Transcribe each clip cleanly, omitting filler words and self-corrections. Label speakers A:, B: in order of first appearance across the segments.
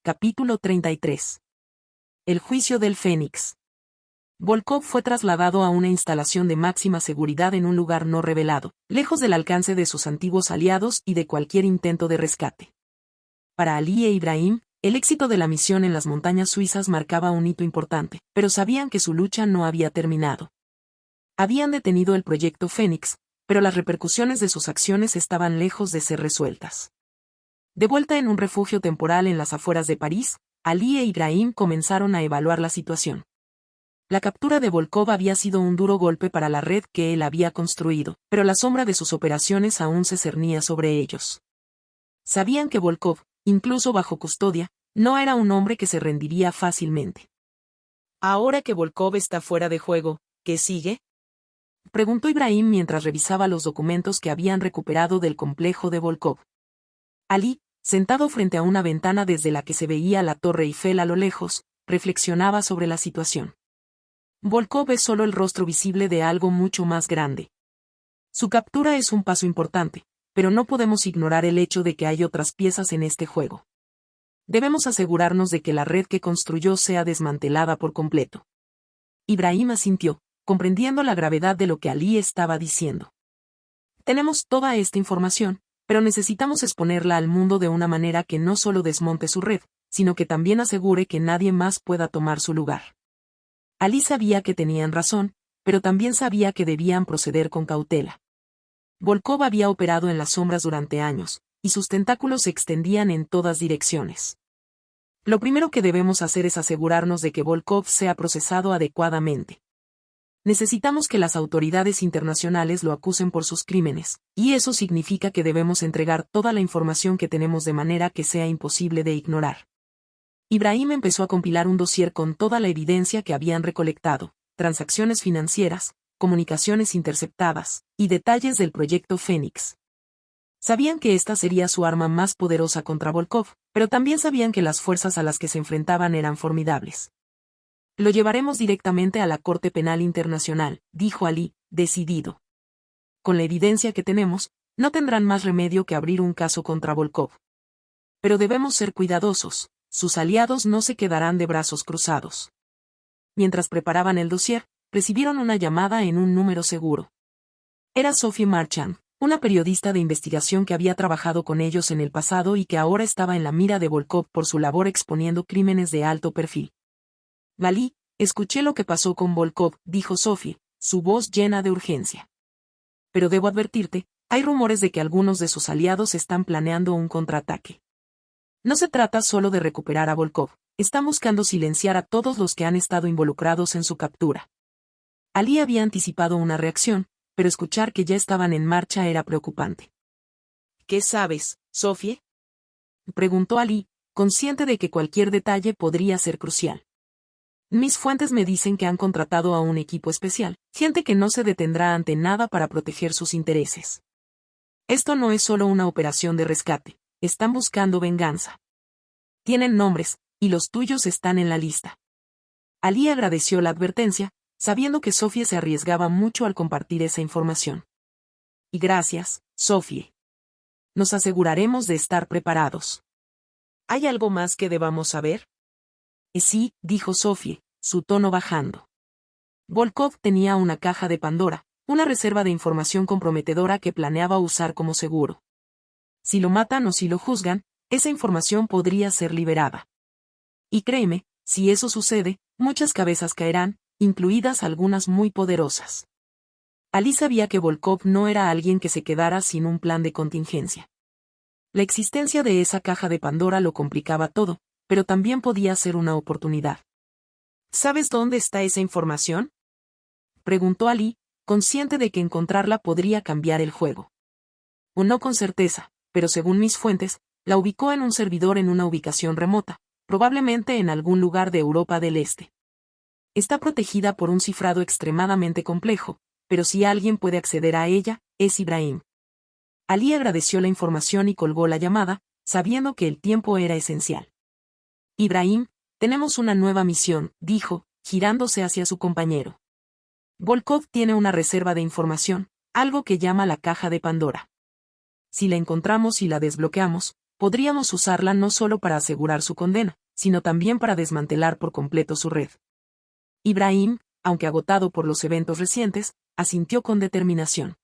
A: Capítulo 33. El juicio del Fénix. Volkov fue trasladado a una instalación de máxima seguridad en un lugar no revelado, lejos del alcance de sus antiguos aliados y de cualquier intento de rescate. Para Ali e Ibrahim, el éxito de la misión en las montañas suizas marcaba un hito importante, pero sabían que su lucha no había terminado. Habían detenido el proyecto Fénix, pero las repercusiones de sus acciones estaban lejos de ser resueltas. De vuelta en un refugio temporal en las afueras de París, Ali e Ibrahim comenzaron a evaluar la situación. La captura de Volkov había sido un duro golpe para la red que él había construido, pero la sombra de sus operaciones aún se cernía sobre ellos. Sabían que Volkov, incluso bajo custodia, no era un hombre que se rendiría fácilmente. Ahora que Volkov está fuera de juego, ¿qué sigue?, preguntó Ibrahim mientras revisaba los documentos que habían recuperado del complejo de Volkov. Ali, sentado frente a una ventana desde la que se veía la Torre Eiffel a lo lejos, reflexionaba sobre la situación. Volkov es solo el rostro visible de algo mucho más grande. Su captura es un paso importante, pero no podemos ignorar el hecho de que hay otras piezas en este juego. Debemos asegurarnos de que la red que construyó sea desmantelada por completo. Ibrahim asintió, comprendiendo la gravedad de lo que Ali estaba diciendo. Tenemos toda esta información, pero necesitamos exponerla al mundo de una manera que no solo desmonte su red, sino que también asegure que nadie más pueda tomar su lugar. Ali sabía que tenían razón, pero también sabía que debían proceder con cautela. Volkov había operado en las sombras durante años, y sus tentáculos se extendían en todas direcciones. Lo primero que debemos hacer es asegurarnos de que Volkov sea procesado adecuadamente. Necesitamos que las autoridades internacionales lo acusen por sus crímenes, y eso significa que debemos entregar toda la información que tenemos de manera que sea imposible de ignorar. Ibrahim empezó a compilar un dossier con toda la evidencia que habían recolectado, transacciones financieras, comunicaciones interceptadas, y detalles del proyecto Fénix. Sabían que esta sería su arma más poderosa contra Volkov, pero también sabían que las fuerzas a las que se enfrentaban eran formidables. Lo llevaremos directamente a la Corte Penal Internacional, dijo Ali, decidido. Con la evidencia que tenemos, no tendrán más remedio que abrir un caso contra Volkov. Pero debemos ser cuidadosos, sus aliados no se quedarán de brazos cruzados. Mientras preparaban el dossier, recibieron una llamada en un número seguro. Era Sophie Marchand, una periodista de investigación que había trabajado con ellos en el pasado y que ahora estaba en la mira de Volkov por su labor exponiendo crímenes de alto perfil. Ali, escuché lo que pasó con Volkov, dijo Sophie, su voz llena de urgencia. Pero debo advertirte, hay rumores de que algunos de sus aliados están planeando un contraataque. No se trata solo de recuperar a Volkov, están buscando silenciar a todos los que han estado involucrados en su captura. Ali había anticipado una reacción, pero escuchar que ya estaban en marcha era preocupante. ¿Qué sabes, Sophie?, preguntó Ali, consciente de que cualquier detalle podría ser crucial. Mis fuentes me dicen que han contratado a un equipo especial, gente que no se detendrá ante nada para proteger sus intereses. Esto no es solo una operación de rescate, están buscando venganza. Tienen nombres, y los tuyos están en la lista. Ali agradeció la advertencia, sabiendo que Sophie se arriesgaba mucho al compartir esa información. Y gracias, Sophie. Nos aseguraremos de estar preparados. ¿Hay algo más que debamos saber? Sí, dijo Sophie, su tono bajando. Volkov tenía una caja de Pandora, una reserva de información comprometedora que planeaba usar como seguro. Si lo matan o si lo juzgan, esa información podría ser liberada. Y créeme, si eso sucede, muchas cabezas caerán, incluidas algunas muy poderosas. Ali sabía que Volkov no era alguien que se quedara sin un plan de contingencia. La existencia de esa caja de Pandora lo complicaba todo, pero también podía ser una oportunidad. ¿Sabes dónde está esa información?, preguntó Ali, consciente de que encontrarla podría cambiar el juego. O no con certeza, pero según mis fuentes, la ubicó en un servidor en una ubicación remota, probablemente en algún lugar de Europa del Este. Está protegida por un cifrado extremadamente complejo, pero si alguien puede acceder a ella, es Ibrahim. Ali agradeció la información y colgó la llamada, sabiendo que el tiempo era esencial. Ibrahim, tenemos una nueva misión, dijo, girándose hacia su compañero. Volkov tiene una reserva de información, algo que llama la caja de Pandora. Si la encontramos y la desbloqueamos, podríamos usarla no solo para asegurar su condena, sino también para desmantelar por completo su red. Ibrahim, aunque agotado por los eventos recientes, asintió con determinación.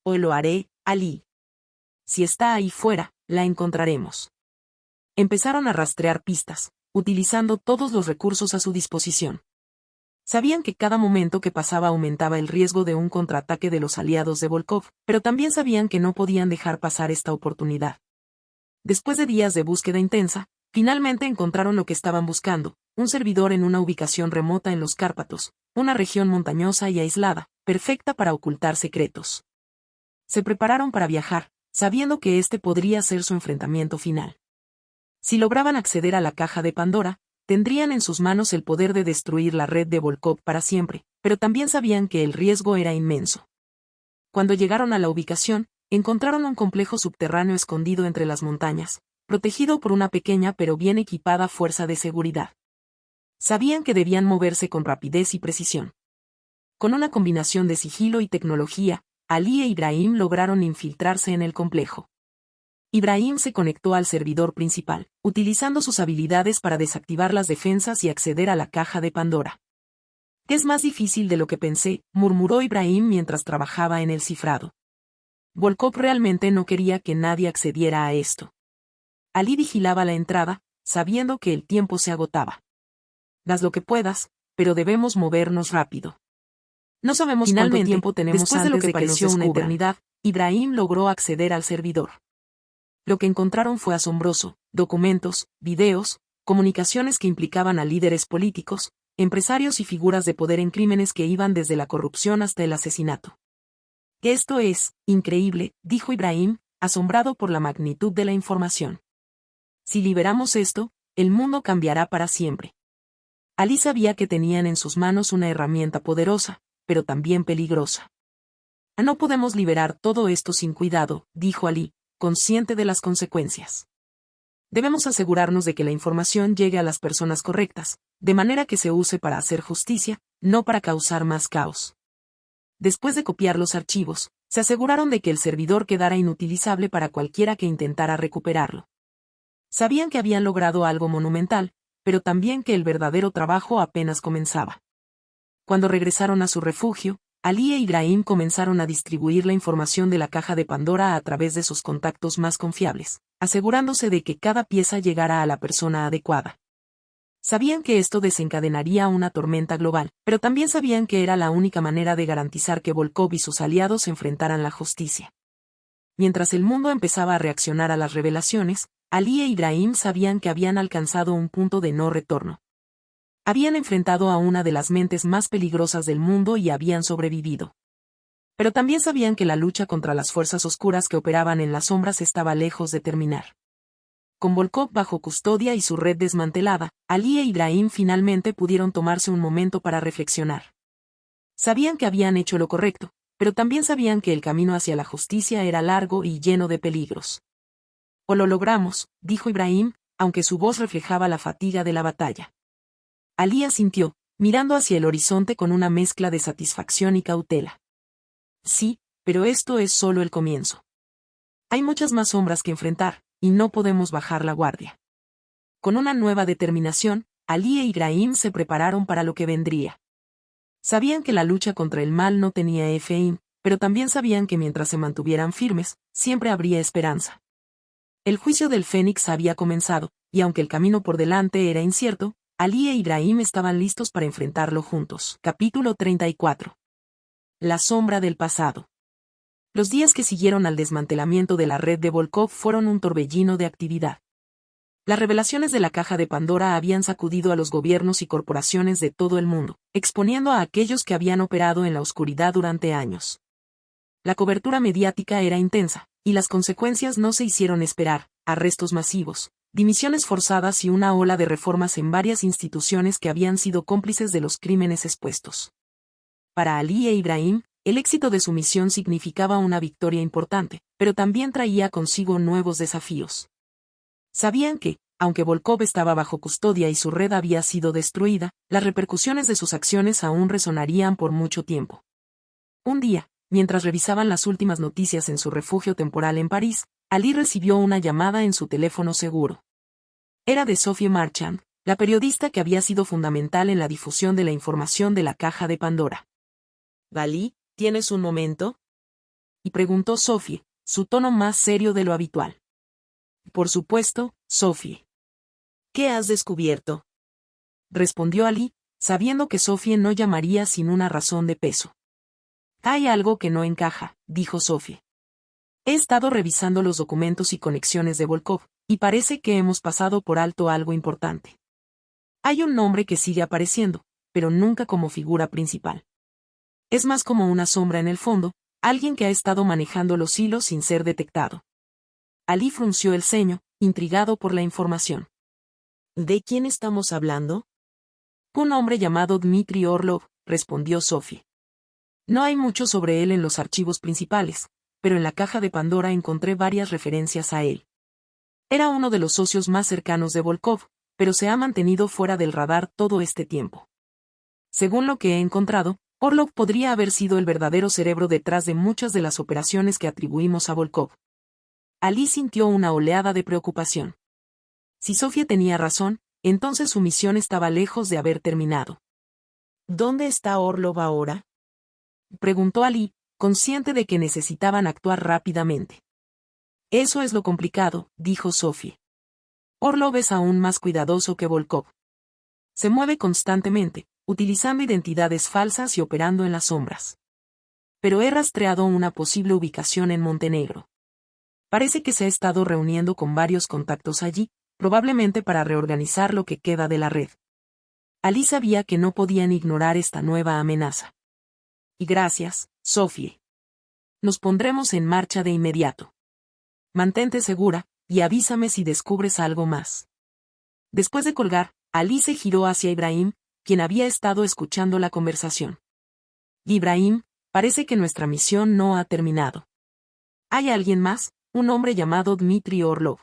A: Hoy lo haré, Ali. Si está ahí fuera, la encontraremos. Empezaron a rastrear pistas, utilizando todos los recursos a su disposición. Sabían que cada momento que pasaba aumentaba el riesgo de un contraataque de los aliados de Volkov, pero también sabían que no podían dejar pasar esta oportunidad. Después de días de búsqueda intensa, finalmente encontraron lo que estaban buscando, un servidor en una ubicación remota en los Cárpatos, una región montañosa y aislada, perfecta para ocultar secretos. Se prepararon para viajar, sabiendo que este podría ser su enfrentamiento final. Si lograban acceder a la caja de Pandora, tendrían en sus manos el poder de destruir la red de Volkov para siempre, pero también sabían que el riesgo era inmenso. Cuando llegaron a la ubicación, encontraron un complejo subterráneo escondido entre las montañas, protegido por una pequeña pero bien equipada fuerza de seguridad. Sabían que debían moverse con rapidez y precisión. Con una combinación de sigilo y tecnología, Ali e Ibrahim lograron infiltrarse en el complejo. Ibrahim se conectó al servidor principal, utilizando sus habilidades para desactivar las defensas y acceder a la caja de Pandora. «Es más difícil de lo que pensé», murmuró Ibrahim mientras trabajaba en el cifrado. Volkov realmente no quería que nadie accediera a esto. Ali vigilaba la entrada, sabiendo que el tiempo se agotaba. «Haz lo que puedas, pero debemos movernos rápido». No sabemos cuánto tiempo tenemos después antes de que pareció una eternidad. Ibrahim logró acceder al servidor. Lo que encontraron fue asombroso: documentos, videos, comunicaciones que implicaban a líderes políticos, empresarios y figuras de poder en crímenes que iban desde la corrupción hasta el asesinato. «Esto es increíble», dijo Ibrahim, asombrado por la magnitud de la información. «Si liberamos esto, el mundo cambiará para siempre». Ali sabía que tenían en sus manos una herramienta poderosa, pero también peligrosa. «No podemos liberar todo esto sin cuidado», dijo Ali, consciente de las consecuencias. «Debemos asegurarnos de que la información llegue a las personas correctas, de manera que se use para hacer justicia, no para causar más caos». Después de copiar los archivos, se aseguraron de que el servidor quedara inutilizable para cualquiera que intentara recuperarlo. Sabían que habían logrado algo monumental, pero también que el verdadero trabajo apenas comenzaba. Cuando regresaron a su refugio, Ali e Ibrahim comenzaron a distribuir la información de la caja de Pandora a través de sus contactos más confiables, asegurándose de que cada pieza llegara a la persona adecuada. Sabían que esto desencadenaría una tormenta global, pero también sabían que era la única manera de garantizar que Volkov y sus aliados enfrentaran la justicia. Mientras el mundo empezaba a reaccionar a las revelaciones, Ali e Ibrahim sabían que habían alcanzado un punto de no retorno. Habían enfrentado a una de las mentes más peligrosas del mundo y habían sobrevivido. Pero también sabían que la lucha contra las fuerzas oscuras que operaban en las sombras estaba lejos de terminar. Con Volkov bajo custodia y su red desmantelada, Ali e Ibrahim finalmente pudieron tomarse un momento para reflexionar. Sabían que habían hecho lo correcto, pero también sabían que el camino hacia la justicia era largo y lleno de peligros. «O lo logramos», dijo Ibrahim, aunque su voz reflejaba la fatiga de la batalla. Ali asintió, mirando hacia el horizonte con una mezcla de satisfacción y cautela. «Sí, pero esto es solo el comienzo. Hay muchas más sombras que enfrentar, y no podemos bajar la guardia». Con una nueva determinación, Ali e Ibrahim se prepararon para lo que vendría. Sabían que la lucha contra el mal no tenía fin, pero también sabían que mientras se mantuvieran firmes, siempre habría esperanza. El juicio del Fénix había comenzado, y aunque el camino por delante era incierto, Ali e Ibrahim estaban listos para enfrentarlo juntos. Capítulo 34. La sombra del pasado. Los días que siguieron al desmantelamiento de la red de Volkov fueron un torbellino de actividad. Las revelaciones de la caja de Pandora habían sacudido a los gobiernos y corporaciones de todo el mundo, exponiendo a aquellos que habían operado en la oscuridad durante años. La cobertura mediática era intensa, y las consecuencias no se hicieron esperar: arrestos masivos, dimisiones forzadas y una ola de reformas en varias instituciones que habían sido cómplices de los crímenes expuestos. Para Ali e Ibrahim, el éxito de su misión significaba una victoria importante, pero también traía consigo nuevos desafíos. Sabían que, aunque Volkov estaba bajo custodia y su red había sido destruida, las repercusiones de sus acciones aún resonarían por mucho tiempo. Un día, Mientras revisaban las últimas noticias en su refugio temporal en París, Ali recibió una llamada en su teléfono seguro. Era de Sophie Marchand, la periodista que había sido fundamental en la difusión de la información de la caja de Pandora. «Ali, ¿tienes un momento?», y preguntó Sophie, su tono más serio de lo habitual. «Por supuesto, Sophie». «¿Qué has descubierto?», respondió Ali, sabiendo que Sophie no llamaría sin una razón de peso. «Hay algo que no encaja», dijo Sophie. «He estado revisando los documentos y conexiones de Volkov, y parece que hemos pasado por alto algo importante. Hay un nombre que sigue apareciendo, pero nunca como figura principal. Es más como una sombra en el fondo, alguien que ha estado manejando los hilos sin ser detectado». Ali frunció el ceño, intrigado por la información. «¿De quién estamos hablando?». «Un hombre llamado Dmitry Orlov», respondió Sophie. «No hay mucho sobre él en los archivos principales, pero en la caja de Pandora encontré varias referencias a él. Era uno de los socios más cercanos de Volkov, pero se ha mantenido fuera del radar todo este tiempo. Según lo que he encontrado, Orlov podría haber sido el verdadero cerebro detrás de muchas de las operaciones que atribuimos a Volkov». Ali sintió una oleada de preocupación. Si Sofía tenía razón, entonces su misión estaba lejos de haber terminado. «¿Dónde está Orlov ahora?», preguntó Ali, consciente de que necesitaban actuar rápidamente. «Eso es lo complicado», dijo Sophie. «Orlov es aún más cuidadoso que Volkov. Se mueve constantemente, utilizando identidades falsas y operando en las sombras. Pero he rastreado una posible ubicación en Montenegro. Parece que se ha estado reuniendo con varios contactos allí, probablemente para reorganizar lo que queda de la red». Ali sabía que no podían ignorar esta nueva amenaza. «Y gracias, Sophie. Nos pondremos en marcha de inmediato. Mantente segura, y avísame si descubres algo más». Después de colgar, Ali se giró hacia Ibrahim, quien había estado escuchando la conversación. «Ibrahim, parece que nuestra misión no ha terminado. Hay alguien más, un hombre llamado Dmitry Orlov.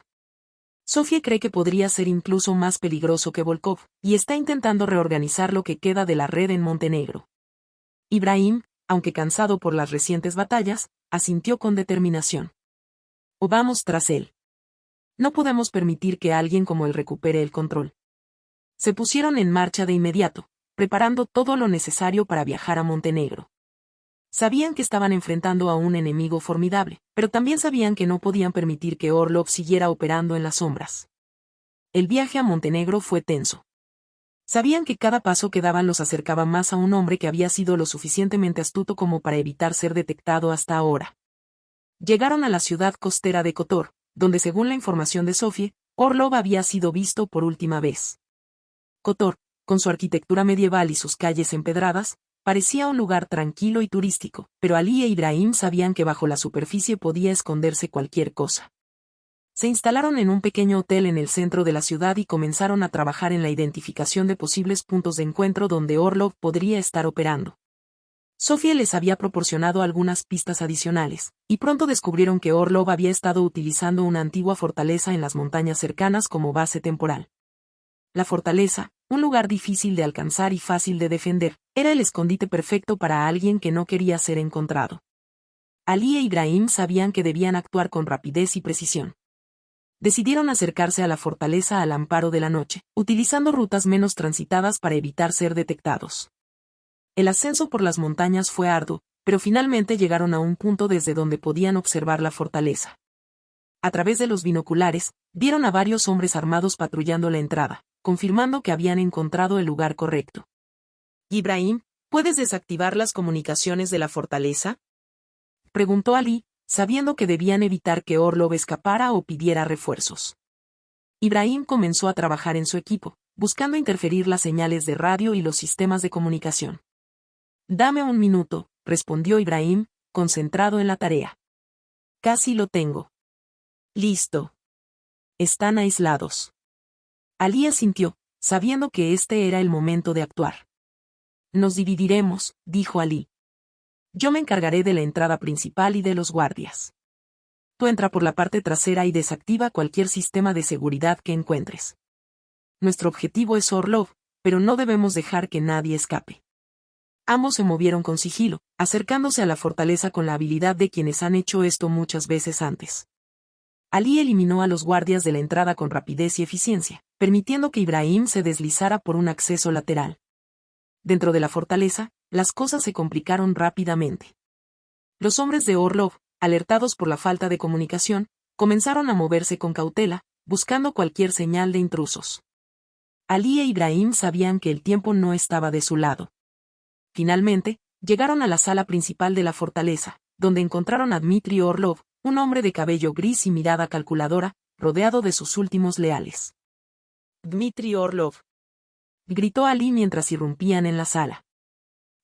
A: Sofía cree que podría ser incluso más peligroso que Volkov, y está intentando reorganizar lo que queda de la red en Montenegro». Ibrahim, aunque cansado por las recientes batallas, asintió con determinación. «O vamos tras él. No podemos permitir que alguien como él recupere el control». Se pusieron en marcha de inmediato, preparando todo lo necesario para viajar a Montenegro. Sabían que estaban enfrentando a un enemigo formidable, pero también sabían que no podían permitir que Orlov siguiera operando en las sombras. El viaje a Montenegro fue tenso. Sabían que cada paso que daban los acercaba más a un hombre que había sido lo suficientemente astuto como para evitar ser detectado hasta ahora. Llegaron a la ciudad costera de Kotor, donde según la información de Sophie, Orlov había sido visto por última vez. Kotor, con su arquitectura medieval y sus calles empedradas, parecía un lugar tranquilo y turístico, pero Ali e Ibrahim sabían que bajo la superficie podía esconderse cualquier cosa. Se instalaron en un pequeño hotel en el centro de la ciudad y comenzaron a trabajar en la identificación de posibles puntos de encuentro donde Orlov podría estar operando. Sophie les había proporcionado algunas pistas adicionales, y pronto descubrieron que Orlov había estado utilizando una antigua fortaleza en las montañas cercanas como base temporal. La fortaleza, un lugar difícil de alcanzar y fácil de defender, era el escondite perfecto para alguien que no quería ser encontrado. Ali e Ibrahim sabían que debían actuar con rapidez y precisión. Decidieron acercarse a la fortaleza al amparo de la noche, utilizando rutas menos transitadas para evitar ser detectados. El ascenso por las montañas fue arduo, pero finalmente llegaron a un punto desde donde podían observar la fortaleza. A través de los binoculares, vieron a varios hombres armados patrullando la entrada, confirmando que habían encontrado el lugar correcto. «Ibrahim, ¿puedes desactivar las comunicaciones de la fortaleza?», preguntó Ali, sabiendo que debían evitar que Orlov escapara o pidiera refuerzos. Ibrahim comenzó a trabajar en su equipo, buscando interferir las señales de radio y los sistemas de comunicación. «Dame un minuto», respondió Ibrahim, concentrado en la tarea. «Casi lo tengo». «Listo. Están aislados». Ali asintió, sabiendo que este era el momento de actuar. «Nos dividiremos», dijo Ali. «Yo me encargaré de la entrada principal y de los guardias. Tú entra por la parte trasera y desactiva cualquier sistema de seguridad que encuentres. Nuestro objetivo es Orlov, pero no debemos dejar que nadie escape». Ambos se movieron con sigilo, acercándose a la fortaleza con la habilidad de quienes han hecho esto muchas veces antes. Ali eliminó a los guardias de la entrada con rapidez y eficiencia, permitiendo que Ibrahim se deslizara por un acceso lateral. Dentro de la fortaleza, las cosas se complicaron rápidamente. Los hombres de Orlov, alertados por la falta de comunicación, comenzaron a moverse con cautela, buscando cualquier señal de intrusos. Ali e Ibrahim sabían que el tiempo no estaba de su lado. Finalmente, llegaron a la sala principal de la fortaleza, donde encontraron a Dmitri Orlov, un hombre de cabello gris y mirada calculadora, rodeado de sus últimos leales. «Dmitri Orlov», gritó Ali mientras irrumpían en la sala.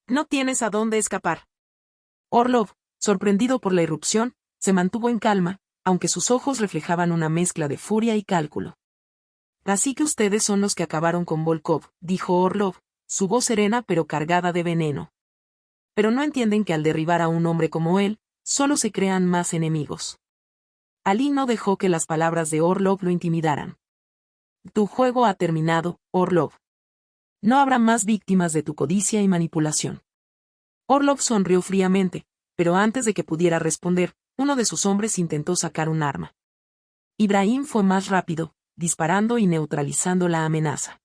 A: «No tienes a dónde escapar». Orlov, sorprendido por la irrupción, se mantuvo en calma, aunque sus ojos reflejaban una mezcla de furia y cálculo. «Así que ustedes son los que acabaron con Volkov», dijo Orlov, su voz serena pero cargada de veneno. «Pero no entienden que al derribar a un hombre como él, solo se crean más enemigos». Ali no dejó que las palabras de Orlov lo intimidaran. «Tu juego ha terminado, Orlov. No habrá más víctimas de tu codicia y manipulación». Orlov sonrió fríamente, pero antes de que pudiera responder, uno de sus hombres intentó sacar un arma. Ibrahim fue más rápido, disparando y neutralizando la amenaza.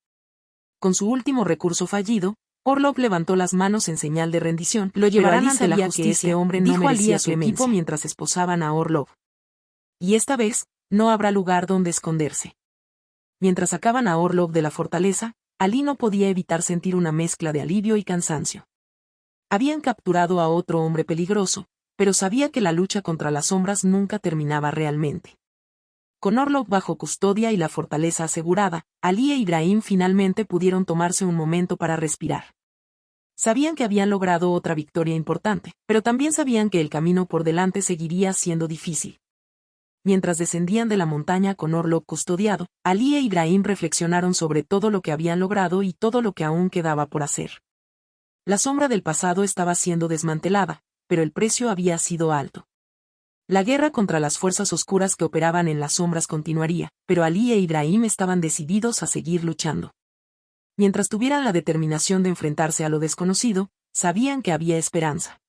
A: Con su último recurso fallido, Orlov levantó las manos en señal de rendición. «Lo llevarán ante la justicia», que este hombre no merecía su equipo mientras esposaban a Orlov. «Y esta vez, no habrá lugar donde esconderse». Mientras sacaban a Orlov de la fortaleza, Ali no podía evitar sentir una mezcla de alivio y cansancio. Habían capturado a otro hombre peligroso, pero sabía que la lucha contra las sombras nunca terminaba realmente. Con Orlov bajo custodia y la fortaleza asegurada, Ali e Ibrahim finalmente pudieron tomarse un momento para respirar. Sabían que habían logrado otra victoria importante, pero también sabían que el camino por delante seguiría siendo difícil. Mientras descendían de la montaña con Orlov custodiado, Ali e Ibrahim reflexionaron sobre todo lo que habían logrado y todo lo que aún quedaba por hacer. La sombra del pasado estaba siendo desmantelada, pero el precio había sido alto. La guerra contra las fuerzas oscuras que operaban en las sombras continuaría, pero Ali e Ibrahim estaban decididos a seguir luchando. Mientras tuvieran la determinación de enfrentarse a lo desconocido, sabían que había esperanza.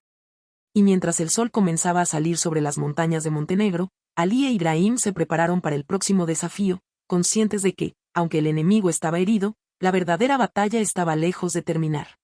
A: Y mientras el sol comenzaba a salir sobre las montañas de Montenegro, Ali e Ibrahim se prepararon para el próximo desafío, conscientes de que, aunque el enemigo estaba herido, la verdadera batalla estaba lejos de terminar.